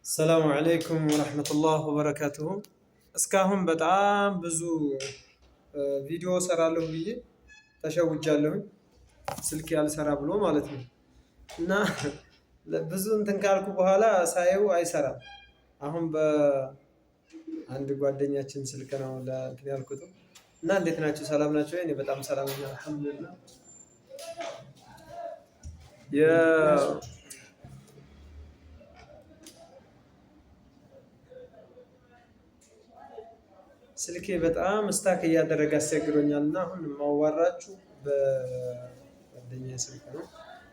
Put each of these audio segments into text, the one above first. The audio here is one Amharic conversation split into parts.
السلام عليكم ورحمة الله وبركاته. እስካሁን በጣም ብዙ ቪዲዮ ሰራለሁ ብዬ ተሸውጃለሁኝ። ስልክ ያልሰራ ብሎ ማለት ነው። እና ብዙ እንትን ካልኩ በኋላ ሳየው አይሰራም። አሁን በአንድ ጓደኛችን ስልክ ነው ለእንትን ያልኩት። እና እንዴት ናችሁ? ሰላም ናቸው? እኔ በጣም ሰላም ነኝ አልሐምዱሊላህ። ስልኬ በጣም ስታክ እያደረገ አስቸግሮኛል እና አሁን ማዋራችሁ በጓደኛዬ ስልክ ነው።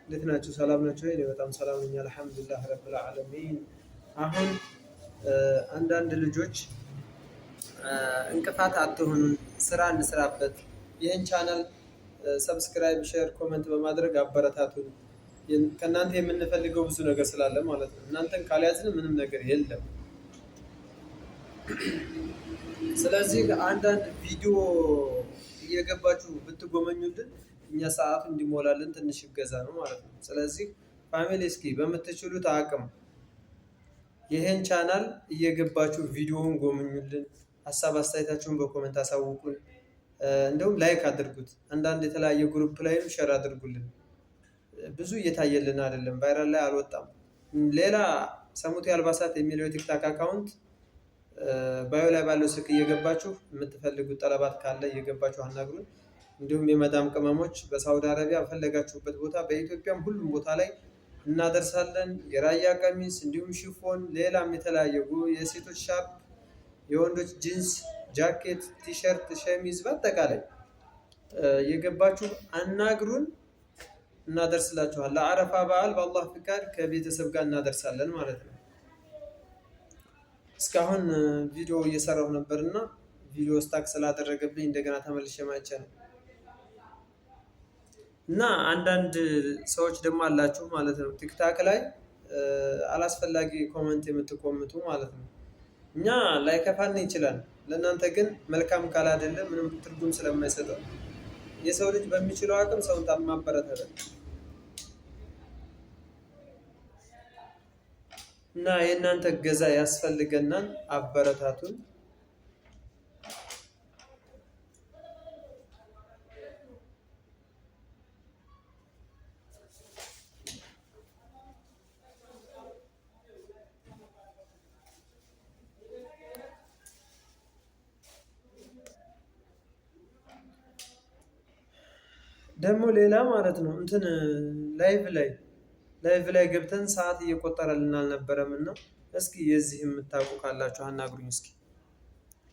እንዴት ናችሁ? ሰላም ናችሁ? እኔ በጣም ሰላም ነኝ አልሐምዱሊላህ ረብል ዓለሚን። አሁን አንዳንድ ልጆች እንቅፋት አትሆኑን፣ ስራ እንስራበት፣ ይህን ቻናል ሰብስክራይብ፣ ሼር፣ ኮመንት በማድረግ አበረታቱን። ከእናንተ የምንፈልገው ብዙ ነገር ስላለ ማለት ነው። እናንተን ካልያዝን ምንም ነገር የለም። ስለዚህ አንዳንድ ቪዲዮ እየገባችሁ ብትጎመኙልን እኛ ሰዓቱ እንዲሞላልን ትንሽ እገዛ ነው ማለት ነው። ስለዚህ ፋሚሊ እስኪ በምትችሉት አቅም ይሄን ቻናል እየገባችሁ ቪዲዮውን ጎመኙልን፣ ሀሳብ አስተያየታችሁን በኮሜንት አሳውቁን። እንደውም ላይክ አድርጉት። አንዳንድ የተለያየ ግሩፕ ላይም ሸር አድርጉልን። ብዙ እየታየልን አይደለም፣ ቫይራል ላይ አልወጣም። ሌላ ሰሙቴ አልባሳት የሚለው የቲክታክ አካውንት ባዮ ላይ ባለው ስልክ እየገባችሁ የምትፈልጉት ጠለባት ካለ እየገባችሁ አናግሩን። እንዲሁም የመዳም ቅመሞች በሳውዲ አረቢያ በፈለጋችሁበት ቦታ በኢትዮጵያም ሁሉም ቦታ ላይ እናደርሳለን። የራያ ቀሚስ እንዲሁም ሽፎን፣ ሌላም የተለያየ የሴቶች ሻርፕ፣ የወንዶች ጂንስ፣ ጃኬት፣ ቲሸርት፣ ሸሚዝ በአጠቃላይ እየገባችሁ አናግሩን፣ እናደርስላችኋል። ለአረፋ በዓል በአላህ ፍቃድ ከቤተሰብ ጋር እናደርሳለን ማለት ነው። እስካሁን ቪዲዮ እየሰራሁ ነበርና ቪዲዮ ስታክ ስላደረገብኝ እንደገና ተመልሼ ማይቼ ነው። እና አንዳንድ ሰዎች ደግሞ አላችሁ ማለት ነው ቲክታክ ላይ አላስፈላጊ ኮመንት የምትቆምቱ ማለት ነው። እኛ ላይከፋን ይችላል፣ ለእናንተ ግን መልካም ካላደለ ምንም ትርጉም ስለማይሰጠው የሰው ልጅ በሚችለው አቅም ሰውን ማበረታታት እና የእናንተ እገዛ ያስፈልገናል። አበረታቱን። ደግሞ ሌላ ማለት ነው እንትን ላይቭ ላይ ገብተን ሰዓት እየቆጠረልን አልነበረም እና እስኪ የዚህ የምታውቁ ካላችሁ አናግሩኝ። እስኪ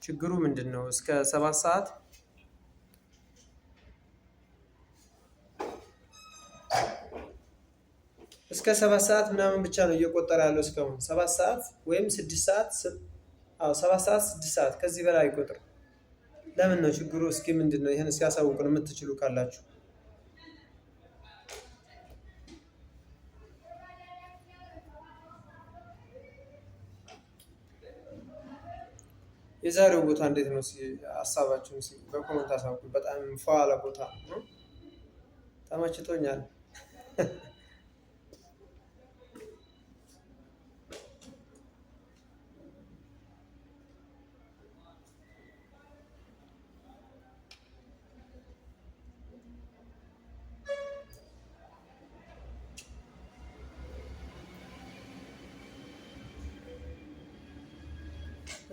ችግሩ ምንድን ነው? እስከ 7 ሰዓት እስከ 7 ሰዓት ምናምን ብቻ ነው እየቆጠረ ያለው እስካሁን 7 ሰዓት ወይም 6 ሰዓት 7 ሰዓት 6 ሰዓት ከዚህ በላይ አይቆጥርም። ለምን ነው ችግሩ? እስኪ ምንድን ነው? ይሄን ሲያሳውቁን የምትችሉ ካላችሁ የዛሬው ቦታ እንዴት ነው? ሀሳባችሁን በኮመንት አሳውቁኝ። በጣም ፏ ያለ ቦታ ነው፣ ተመችቶኛል።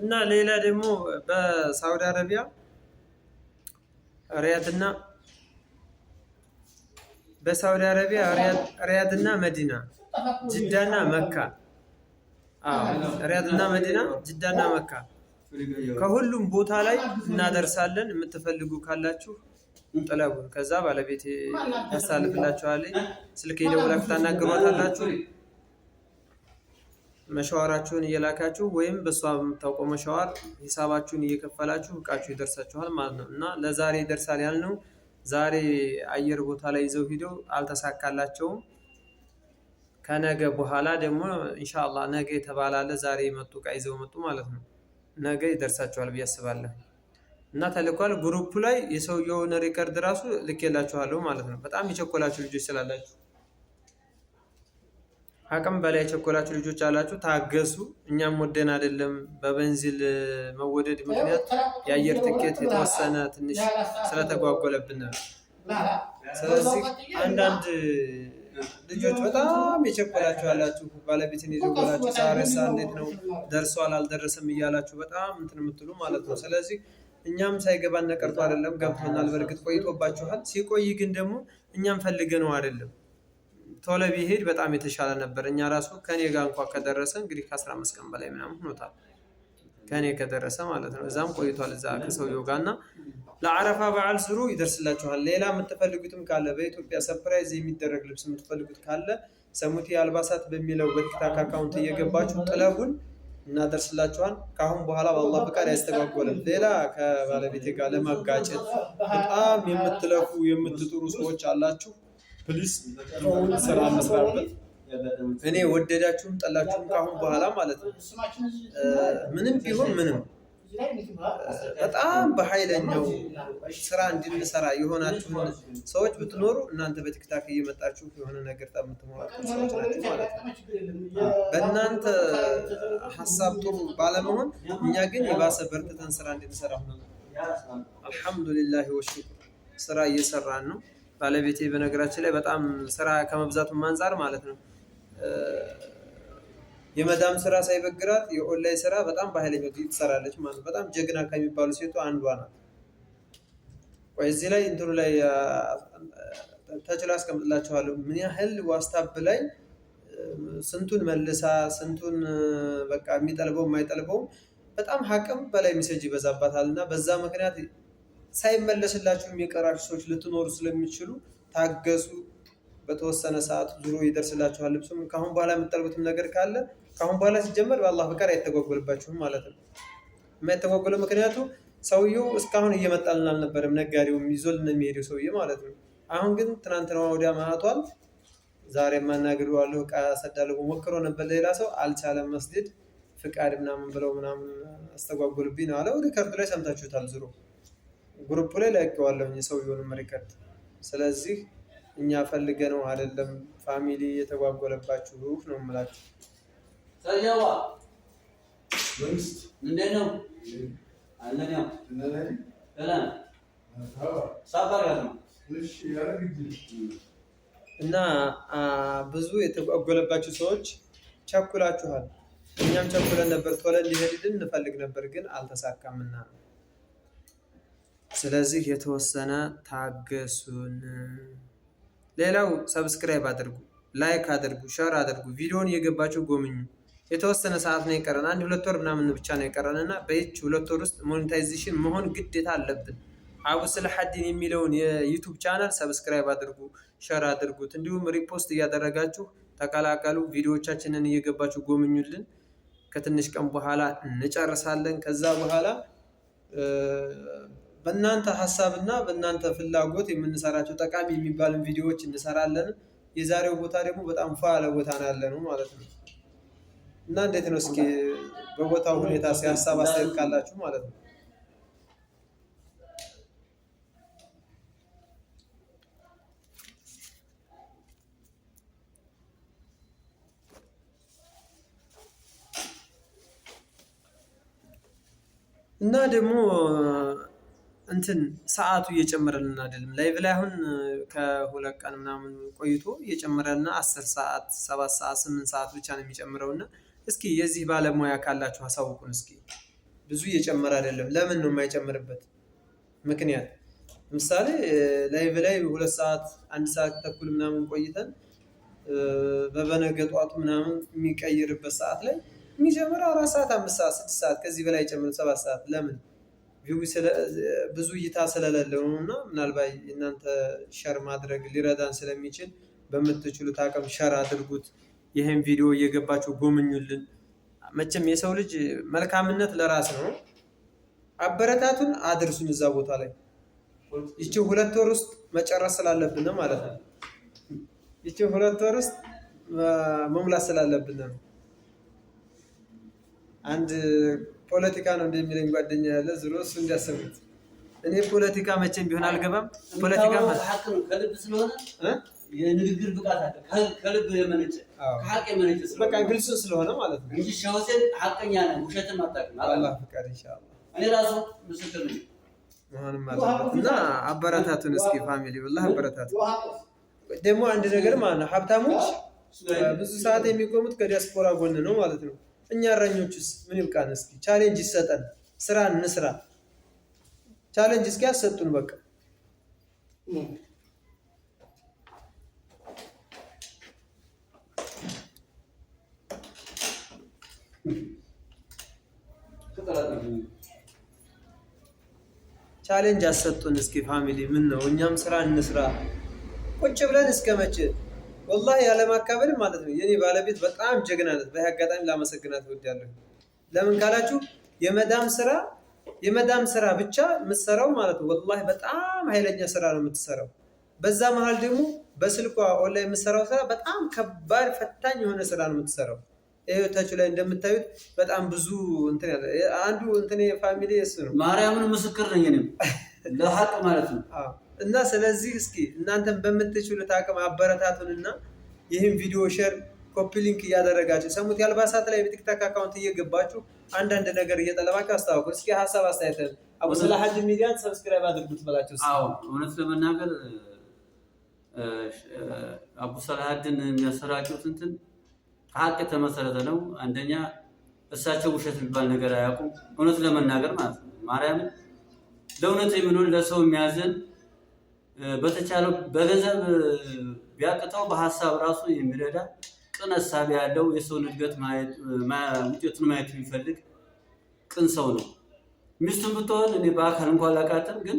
እና ሌላ ደግሞ በሳውዲ አረቢያ ሪያድና መዲና፣ ጅዳና መካ፣ ሪያድና መዲና፣ ጅዳና መካ ከሁሉም ቦታ ላይ እናደርሳለን። የምትፈልጉ ካላችሁ ጥለቡን፣ ከዛ ባለቤቴ ያሳልፍላችኋል። ስልክ የደውላችሁ ታናግሯታላችሁ። መሻወራችሁን እየላካችሁ ወይም በሷ የምታውቀው መሻወር ሂሳባችሁን እየከፈላችሁ እቃችሁ ይደርሳችኋል ማለት ነው። እና ለዛሬ ይደርሳል ያልነው ዛሬ አየር ቦታ ላይ ይዘው ሂደው አልተሳካላቸውም። ከነገ በኋላ ደግሞ ኢንሻአላህ ነገ የተባላለ ዛሬ መጡ እቃ ይዘው መጡ ማለት ነው። ነገ ይደርሳችኋል ብዬ አስባለሁ። እና ተልኳል። ግሩፕ ላይ የሰውየውን ሪከርድ ራሱ ልኬላችኋለሁ ማለት ነው። በጣም የቸኮላችሁ ልጆች ስላላችሁ አቅም በላይ የቸኮላችሁ ልጆች አላችሁ፣ ታገሱ። እኛም ወደን አይደለም በቤንዚል መወደድ ምክንያት የአየር ትኬት የተወሰነ ትንሽ ስለተጓጎለብን ነው። ስለዚህ አንዳንድ ልጆች በጣም የቸኮላችሁ አላችሁ፣ ባለቤትን የቸኮላችሁ ዛሬሳ እንዴት ነው ደርሷል አልደረሰም እያላችሁ በጣም እንትን የምትሉ ማለት ነው። ስለዚህ እኛም ሳይገባን ቀርቶ አይደለም፣ ገብቶናል። በእርግጥ ቆይቶባችኋል። ሲቆይ ግን ደግሞ እኛም ፈልገ ነው አይደለም። ቶሎ ቢሄድ በጣም የተሻለ ነበር። እኛ ራሱ ከኔ ጋር እንኳን ከደረሰ እንግዲህ ከ15 ቀን በላይ ምናምን ሆኖታል ከኔ ከደረሰ ማለት ነው። እዛም ቆይቷል እዛ ከሰውየው ጋር እና ለአረፋ በዓል ስሩ ይደርስላችኋል። ሌላ የምትፈልጉትም ካለ በኢትዮጵያ ሰርፕራይዝ የሚደረግ ልብስ የምትፈልጉት ካለ ሰሙቲ አልባሳት በሚለው በቲክታክ አካውንት እየገባችሁ ጥለቡን እናደርስላችኋል። ከአሁን በኋላ በአላህ ፈቃድ ያስተጓጎለን። ሌላ ከባለቤቴ ጋር ለማጋጨት በጣም የምትለፉ የምትጥሩ ሰዎች አላችሁ። ፕሊስ ስራ መስራበት። እኔ ወደዳችሁም ጠላችሁም ካሁን በኋላ ማለት ነው ምንም ቢሆን ምንም በጣም በኃይለኛው ስራ እንድንሰራ የሆናችሁን ሰዎች ብትኖሩ እናንተ በቲክታክ እየመጣችሁ የሆነ ነገር የምትሞላችሁ ሰዎች ናችሁ ማለት ነው። በእናንተ ሀሳብ ጥሩ ባለመሆን እኛ ግን የባሰ በርትተን ስራ እንድንሰራ ሆነ። አልሐምዱሊላህ ወሽኩር ስራ እየሰራን ነው። ባለቤቴ በነገራችን ላይ በጣም ስራ ከመብዛቱም አንፃር ማለት ነው የመዳም ስራ ሳይበግራት የኦንላይን ስራ በጣም በኃይለኛው ትሰራለች ማለት ነው። በጣም ጀግና ከሚባሉ ሴቱ አንዷ ናት። ወይ እዚህ ላይ እንትኑ ላይ ተችላ አስቀምጥላችኋለሁ ምን ያህል ዋስታብ ላይ ስንቱን መልሳ ስንቱን በቃ የሚጠልበው የማይጠልበው በጣም ሀቅም በላይ ሜሴጅ ይበዛባታልና በዛ ምክንያት ሳይመለስላችሁ የሚቀራችሁ ሰዎች ልትኖሩ ስለሚችሉ ታገሱ። በተወሰነ ሰዓት ዙሮ ይደርስላችኋል ልብሱም። ካሁን በኋላ የምትጠልቡትም ነገር ካለ ካሁን በኋላ ሲጀመር በአላህ ፈቃድ አይተጓጎልባችሁም ማለት ነው። የማይተጓጎለው ምክንያቱ ሰውየው እስካሁን እየመጣልን አልነበረም፣ ነጋዴውም ይዞልን የሚሄደው ሰውዬ ማለት ነው። አሁን ግን ትናንትና ወዲያ ማቷል። ዛሬ ማናገረዋለሁ ዕቃ ሰዳለሁ ሞክሮ ነበር ሌላ ሰው አልቻለም። መስጊድ ፍቃድ ምናምን ብለው ምናምን አስተጓጎልብኝ ነው አለው። ሪከርድ ላይ ሰምታችሁታል። ዙሮ ግሩፕ ላይ ለቀዋለሁ የሰውየውን ሪከርድ። ስለዚህ እኛ ፈልገነው አይደለም ፋሚሊ የተጓጎለባችሁ ነው የምላችሁ። ሰያዋ ወንስ እንደነው አለኛው ሰላም ሳባራ ነው። እሺ ያረግልኝ እና ብዙ የተጓጎለባችሁ ሰዎች ቸኩላችኋል። እኛም ቸኩለን ነበር፣ ቶሎ እንዲሄድልን እንፈልግ ነበር ግን አልተሳካምና ስለዚህ የተወሰነ ታገሱን። ሌላው ሰብስክራይብ አድርጉ፣ ላይክ አድርጉ፣ ሼር አድርጉ፣ ቪዲዮውን እየገባችሁ ጎብኙ። የተወሰነ ሰዓት ነው የቀረን፣ 1-2 ወር ምናምን ብቻ ነው የቀረንና በይች 2 ወር ውስጥ ሞኔታይዜሽን መሆን ግዴታ አለብን። አቡ ስለሐዲን የሚለውን የዩቲዩብ ቻናል ሰብስክራይብ አድርጉ፣ ሼር አድርጉት፣ እንዲሁም ሪፖስት እያደረጋችሁ ተቀላቀሉ። ቪዲዮዎቻችንን እየገባችሁ ጎብኙልን። ከትንሽ ቀን በኋላ እንጨርሳለን። ከዛ በኋላ በእናንተ ሐሳብና በእናንተ ፍላጎት የምንሰራቸው ጠቃሚ የሚባሉ ቪዲዮዎች እንሰራለን። የዛሬው ቦታ ደግሞ በጣም ፋለ ቦታ ነው ያለነው ማለት ነው። እና እንዴት ነው እስኪ በቦታው ሁኔታ ሲያሳብ አስተያየት ካላችሁ ማለት ነው። እና ደግሞ እንትን ሰዓቱ እየጨመረልን አይደለም። ላይቭ ላይ አሁን ከ2 ቀን ምናምን ቆይቶ እየጨመረልና 10 ሰዓት 7 ሰዓት 8 ሰዓት ብቻ ነው የሚጨምረውና እስኪ የዚህ ባለሙያ ካላችሁ አሳውቁን። እስኪ ብዙ እየጨመረ አይደለም። ለምን ነው የማይጨምርበት ምክንያት? ምሳሌ ላይቭ ላይ 2 ሰዓት 1 ሰዓት ተኩል ምናምን ቆይተን በበነገ ጧቱ ምናምን የሚቀይርበት ሰዓት ላይ የሚጨምረው 4 ሰዓት 5 ሰዓት 6 ሰዓት ከዚህ በላይ ጨምሮ 7 ሰዓት ለምን? ብዙ እይታ ስለሌለው ነውና ምናልባት እናንተ ሸር ማድረግ ሊረዳን ስለሚችል በምትችሉት አቅም ሸር አድርጉት። ይሄን ቪዲዮ እየገባችሁ ጎምኙልን። መቼም የሰው ልጅ መልካምነት ለራስ ነው። አበረታቱን፣ አድርሱን እዛ ቦታ ላይ። ይቺ 2 ወር ውስጥ መጨረስ ስላለብን ማለት ነው። ይቺ 2 ወር ውስጥ መሙላት ስላለብን ነው። አንድ ፖለቲካ ነው እንደሚለኝ ጓደኛ ያለ ዝሮ እሱ እንዲያሰቡት። እኔ ፖለቲካ መቼም ቢሆን አልገባም። ፖለቲካ ማለት ሀቅ ነው ከልብ ስለሆነ የንግግር ብቃት አለ። ከልብ የመነጨ ከሀቅ የመነጨ በቃ ግልጽ ስለሆነ ማለት ነው እንጂ ሼህ ሁሴን ሐቀኛ ነው፣ ውሸትን አታውቅም። አላህ ፍቃድ ኢንሻአላህ እኔ ራሱ ምስክር ነኝ። መሆንም አለበት እና አበረታቱን እስኪ ፋሚሊ ወላሂ አበረታቱ። ደግሞ አንድ ነገር ማለት ነው ሀብታሞች ብዙ ሰዓት የሚቆሙት ከዲያስፖራ ጎን ነው ማለት ነው። እኛ እረኞችስ ምን ይብቃን? እስኪ ቻሌንጅ ይሰጠን፣ ስራ እንስራ። ቻሌንጅ እስኪ ያሰጡን በቃ ቻሌንጅ አሰጡን እስኪ ፋሚሊ። ምን ነው እኛም ስራ እንስራ። ቁጭ ብለን እስከ መቼ? ወላሂ ያለማካበል ማለት ነው። የኔ ባለቤት በጣም ጀግና ናት። በዚህ አጋጣሚ ላመሰግናት እወዳለሁ። ለምን ካላችሁ የመዳም ስራ ብቻ የምትሰራው ማለት ነው። ወላሂ በጣም ኃይለኛ ስራ ነው የምትሰራው። በዛ መሀል ደግሞ በስልኳ ኦንላይን የምትሰራው ስራ በጣም ከባድ ፈታኝ የሆነ ስራ ነው የምትሰራው። ታችሁ ላይ እንደምታዩት በጣም ብዙ እንትን ያለ አንዱ እንትን ፋሚሊ እሱ ነው። ማርያምን ምስክር ነኝ እኔም ለሐቅ ማለት ነው። እና ስለዚህ እስኪ እናንተም በምትችሉት አቅም አበረታቱንና ይህን ቪዲዮ ሼር ኮፒ ሊንክ እያደረጋችሁ ሰሙት የአልባሳት ላይ በቲክታክ አካውንት እየገባችሁ አንዳንድ ነገር እየጠለባችሁ አስተዋውቁ። እስኪ ሀሳብ አስተያየት አቡ ሰላሐዲን ሚዲያን ሰብስክራይብ አድርጉት ብላችሁ። አዎ እውነት ለመናገር አቡ ሰላሐዲን የሚያሰራጩት እንትን ሀቅ የተመሰረተ ነው። አንደኛ እሳቸው ውሸት የሚባል ነገር አያውቁም። እውነት ለመናገር ማለት ነው። ማርያምን ለእውነት የሚሆን ለሰው የሚያዘን በተቻለው በገንዘብ ቢያቅተው በሀሳብ ራሱ የሚረዳ ቅን ሀሳብ ያለው የሰውን እድገት ውጤቱን ማየት የሚፈልግ ቅን ሰው ነው። ሚስቱን ብትሆን እኔ በአካል እንኳን አላውቃትም፣ ግን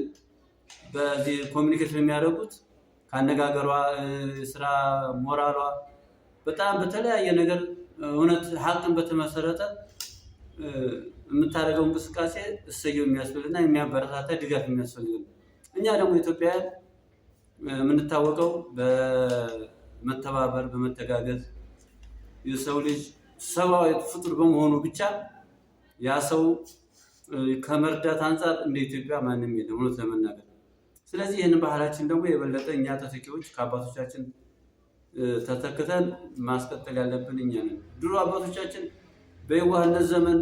በዚህ ኮሚኒኬት የሚያደርጉት ከአነጋገሯ፣ ስራ ሞራሏ በጣም በተለያየ ነገር እውነት ሀቅን በተመሰረተ የምታደርገው እንቅስቃሴ እሰየው የሚያስፈልግና የሚያበረታታ ድጋፍ የሚያስፈልግ ነው። እኛ ደግሞ ኢትዮጵያውያን የምንታወቀው በመተባበር በመተጋገዝ የሰው ልጅ ሰብአዊ ፍጡር በመሆኑ ብቻ ያ ሰው ከመርዳት አንጻር እንደ ኢትዮጵያ ማንም የለም እውነት ለመናገር። ስለዚህ ይህን ባህላችን ደግሞ የበለጠ እኛ ተተኪዎች ከአባቶቻችን ተተክተን ማስቀጠል ያለብን እኛ ነን። ድሮ አባቶቻችን በየዋህነት ዘመን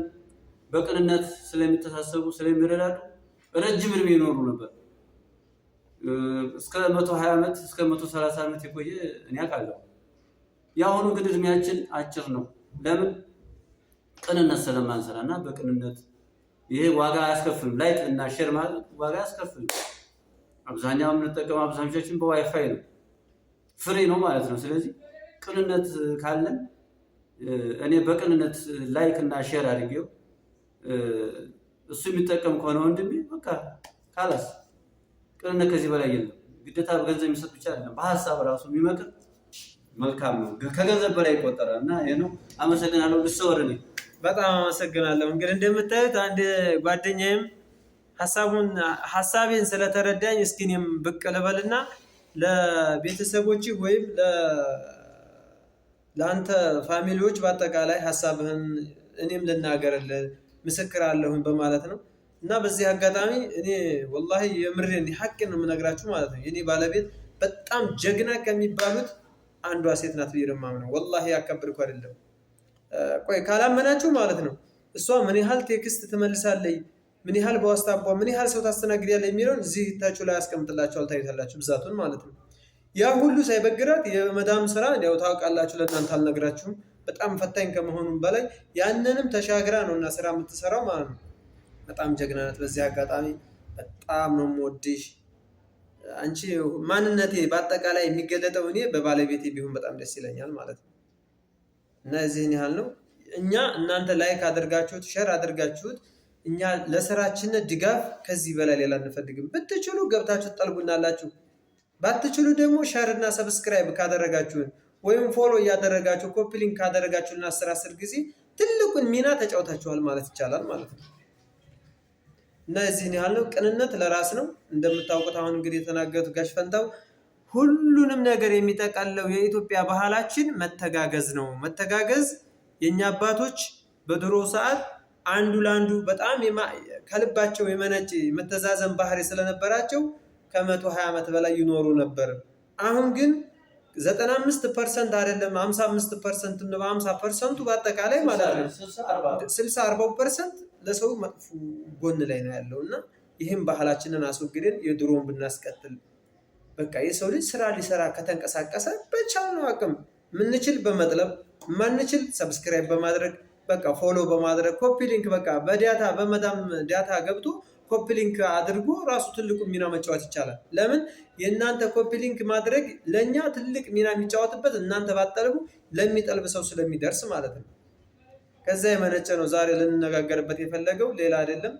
በቅንነት ስለሚተሳሰቡ ስለሚረዳዱ ረጅም እድሜ ይኖሩ ነበር። እስከ 120 ዓመት እስከ 130 ዓመት የቆየ እኔ አውቃለሁ። የአሁኑ ግን እድሜያችን አጭር ነው። ለምን? ቅንነት ስለማንሰራ እና በቅንነት ይሄ ዋጋ አያስከፍልም። ላይክ እና ሼር ማለት ዋጋ አያስከፍልም። አብዛኛው የምንጠቀመው አብዛኞቻችን በዋይፋይ ነው፣ ፍሪ ነው ማለት ነው። ስለዚህ ቅንነት ካለን እኔ በቅንነት ላይክ እና ሼር አድርጌው እሱ የሚጠቀም ከሆነ ወንድሜ በቃ ካላስ ቅንነት ከዚህ በላይ የለም። ግዴታ በገንዘብ የሚሰጥ ብቻ አይደለም፣ በሀሳብ ራሱ የሚመክር መልካም ነው። ከገንዘብ በላይ ይቆጠራል እና ይሄ ነው። አመሰግናለሁ። ልሰወር ነኝ። በጣም አመሰግናለሁ። እንግዲህ እንደምታዩት አንድ ጓደኛዬም ሀሳቤን ስለተረዳኝ እስኪ እኔም ብቅ ልበልና ለቤተሰቦች ወይም ለአንተ ፋሚሊዎች በአጠቃላይ ሀሳብህን እኔም ልናገርልህ ምስክር አለሁኝ በማለት ነው። እና በዚህ አጋጣሚ እኔ ወላሂ የምሬን ሐቅን ነው የምነግራችሁ ማለት ነው። የኔ ባለቤት በጣም ጀግና ከሚባሉት አንዷ ሴት ናት ብዬ ነው የማምነው። ወላሂ ያከብርኩ አይደለም። ቆይ ካላመናችሁ ማለት ነው እሷ ምን ያህል ቴክስት ትመልሳለች፣ ምን ያህል በዋስታቧ ምን ያህል ሰው ታስተናግዳለች የሚለውን እዚህ ታችሁ ላይ አስቀምጥላችኋል፣ ታዩታላችሁ ብዛቱን ማለት ነው። ያ ሁሉ ሳይበግራት የመዳም ስራ ያው ታውቃላችሁ፣ ለእናንተ አልነግራችሁም። በጣም ፈታኝ ከመሆኑም በላይ ያንንም ተሻግራ ነው እና ስራ የምትሰራው ማለት ነው። በጣም ጀግና ናት። በዚህ አጋጣሚ በጣም ነው የምወድሽ። አንቺ ማንነቴ በአጠቃላይ የሚገለጠው እኔ በባለቤቴ ቢሆን በጣም ደስ ይለኛል ማለት ነው። እና እዚህን ያህል ነው። እኛ እናንተ ላይክ አድርጋችሁት ሼር አድርጋችሁት እኛ ለስራችን ድጋፍ ከዚህ በላይ ሌላ አንፈልግም። ብትችሉ ገብታችሁ ትጠልቡናላችሁ፣ ባትችሉ ደግሞ ሼር እና ሰብስክራይብ ካደረጋችሁን ወይም ፎሎ እያደረጋችሁ ኮፒ ሊንክ ካደረጋችሁና 10 ጊዜ ትልቁን ሚና ተጫውታችኋል ማለት ይቻላል ማለት ነው። እና እዚህን ያህል ነው። ቅንነት ለራስ ነው። እንደምታውቁት አሁን እንግዲህ የተናገሩት ጋሽ ፈንታው ሁሉንም ነገር የሚጠቃለው የኢትዮጵያ ባህላችን መተጋገዝ ነው። መተጋገዝ የኛ አባቶች በድሮ ሰዓት አንዱ ለአንዱ በጣም ከልባቸው የመነጭ መተዛዘን ባህሪ ስለነበራቸው ከ120 ዓመት በላይ ይኖሩ ነበር። አሁን ግን 95% አይደለም 55% ነው 50%ቱ በአጠቃላይ ማለት ነው 60-40% ለሰው መጥፎ ጎን ላይ ነው ያለው እና ይሄን ባህላችንን አስወግደን የድሮውን ብናስቀጥል በቃ የሰው ልጅ ስራ ሊሰራ ከተንቀሳቀሰ በቻልነው አቅም ምንችል በመጥለብ ማንችል ሰብስክራይብ በማድረግ በቃ ፎሎ በማድረግ ኮፒ ሊንክ በቃ በዳታ በመዳም ዳታ ገብቶ ኮፒ ሊንክ አድርጎ ራሱ ትልቁ ሚና መጫወት ይቻላል። ለምን የእናንተ ኮፒ ሊንክ ማድረግ ለኛ ትልቅ ሚና የሚጫወትበት እናንተ ባጠልቡ ለሚጠልብ ሰው ስለሚደርስ ማለት ነው። ከዛ የመነጨ ነው ዛሬ ልንነጋገርበት የፈለገው ሌላ አይደለም።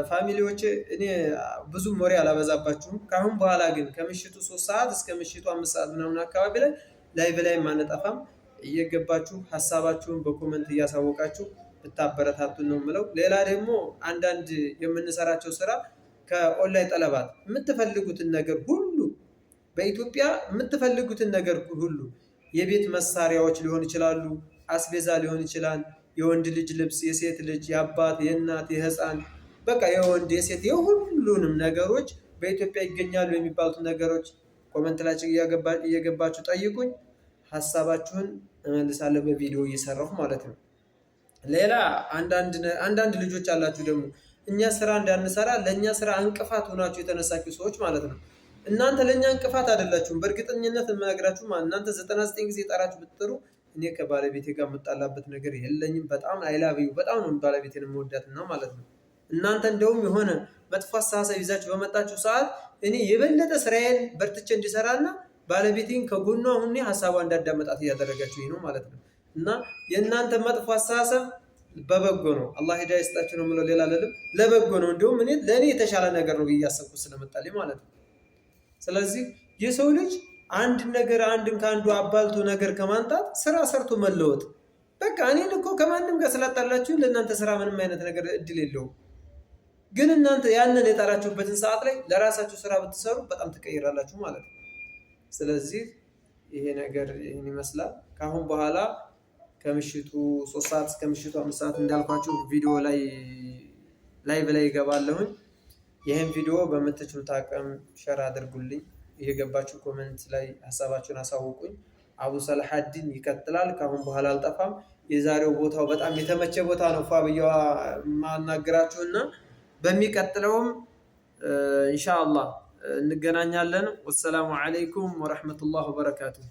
ፋሚሊዎች እኔ ብዙ ሞሪ አላበዛባችሁም። ካሁን በኋላ ግን ከምሽቱ 3 ሰዓት እስከ ምሽቱ 5 ሰዓት ምናምን አካባቢ ላይ ላይቭ ላይ ማንጠፋም እየገባችሁ ሐሳባችሁን በኮሜንት እያሳወቃችሁ ብታበረታቱን ነው የምለው። ሌላ ደግሞ አንዳንድ የምንሰራቸው ስራ ከኦንላይን ጠለባት የምትፈልጉትን ነገር ሁሉ በኢትዮጵያ የምትፈልጉትን ነገር ሁሉ የቤት መሳሪያዎች ሊሆን ይችላሉ፣ አስቤዛ ሊሆን ይችላል፣ የወንድ ልጅ ልብስ፣ የሴት ልጅ፣ የአባት፣ የእናት፣ የህፃን በቃ የወንድ የሴት የሁሉንም ነገሮች በኢትዮጵያ ይገኛሉ የሚባሉትን ነገሮች ኮሜንት ላይ እየገባችሁ ጠይቁኝ። ሐሳባችሁን እመልሳለሁ በቪዲዮ እየሰራሁ ማለት ነው። ሌላ አንዳንድ ልጆች አላችሁ ደግሞ እኛ ስራ እንዳንሰራ ለኛ ስራ እንቅፋት ሆናችሁ የተነሳችሁ ሰዎች ማለት ነው። እናንተ ለኛ እንቅፋት አይደላችሁም። በእርግጠኝነት የምነግራችሁ እናንተ 99 ጊዜ ጠራችሁ ብትጥሩ እኔ ከባለቤቴ ጋር የምጣላበት ነገር የለኝም። በጣም አይላብዩ በጣም ነው ባለቤቴን የምወዳትና ማለት ነው። እናንተ እንደውም የሆነ መጥፎ አስተሳሰብ ይዛችሁ በመጣችሁ ሰዓት እኔ የበለጠ ስራዬን በርትቼ እንዲሰራና ባለቤቴን ከጎኗ ሁኔ ሐሳቧ እንዳዳመጣት እያደረጋችሁ ነው ማለት ነው። እና የእናንተ መጥፎ አስተሳሰብ በበጎ ነው። አላህ ሂዳያ ይስጣችሁ ነው የምለው። ሌላ አይደለም፣ ለበጎ ነው። እንደውም እኔ ለኔ የተሻለ ነገር ነው እያሰብኩ ስለመጣልኝ ማለት ነው። ስለዚህ የሰው ልጅ አንድን ከአንዱ አባልቶ ነገር ከማንጣት ስራ ሰርቶ መለወጥ በቃ እኔን እኮ ከማንም ጋር ስላጣላችሁ ለእናንተ ስራ ምንም አይነት ነገር እድል የለውም። ግን እናንተ ያንን የጣራችሁበትን ሰዓት ላይ ለራሳችሁ ስራ ብትሰሩ በጣም ትቀይራላችሁ ማለት ነው። ስለዚህ ይሄ ነገር ይሄን ይመስላል። ካሁን በኋላ ከምሽቱ 3 ሰዓት እስከ ምሽቱ 5 ሰዓት እንዳልኳችሁ ቪዲዮ ላይ ላይቭ ላይ ይገባለሁኝ። ይሄን ቪዲዮ በምትችሉት አቅም ሼር አድርጉልኝ። እየገባችሁ ኮሜንት ላይ ሐሳባችሁን አሳውቁኝ። አቡ ሰላሐዲን ይቀጥላል። ካሁን በኋላ አልጠፋም። የዛሬው ቦታው በጣም የተመቸ ቦታ ነው። ፋብያዋ ማናገራችሁና በሚቀጥለውም ኢንሻአላህ እንገናኛለን። ወሰላሙ አለይኩም ወራህመቱላሂ ወበረካቱሁ።